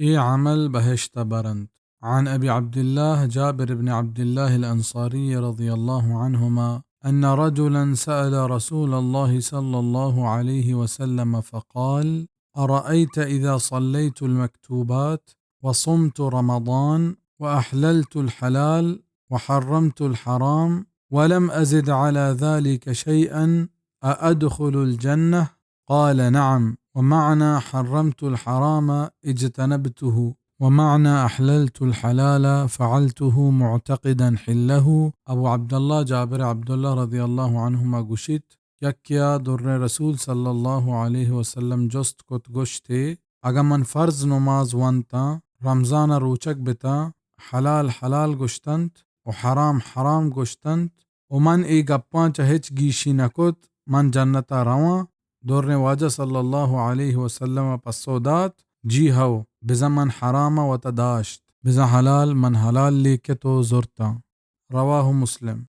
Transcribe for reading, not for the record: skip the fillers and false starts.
عمل بهشت برند. عن أبي عبد الله جابر بن عبد الله الأنصاري رضي الله عنهما أن رجلا سأل رسول الله صلى الله عليه وسلم فقال: أرأيت إذا صليت المكتوبات وصمت رمضان وأحللت الحلال وحرمت الحرام ولم أزد على ذلك شيئا أأدخل الجنة؟ قال: نعم. ومعنى حرمت الحرام اجتنبته، ومعنى أحللت الحلال فعلته معتقدا حله. أبو عبد الله جابر عبد الله رضي الله عنهما گوشید: یکیا در رسول صلی الله علیه و سلم جست کت گشته اگر من فرض نماز وانتا رمضان روچک بتا حلال حلال گشتند و حرام حرام گشتند و من ای گپان چه هیچ گیشی نکت من جنتا روا. دور واجه صلی الله علیه و سلم پسودات جی هو بزا من حرام و تداشت بزا حلال من حلال لیکتو زرتا. رواه مسلم.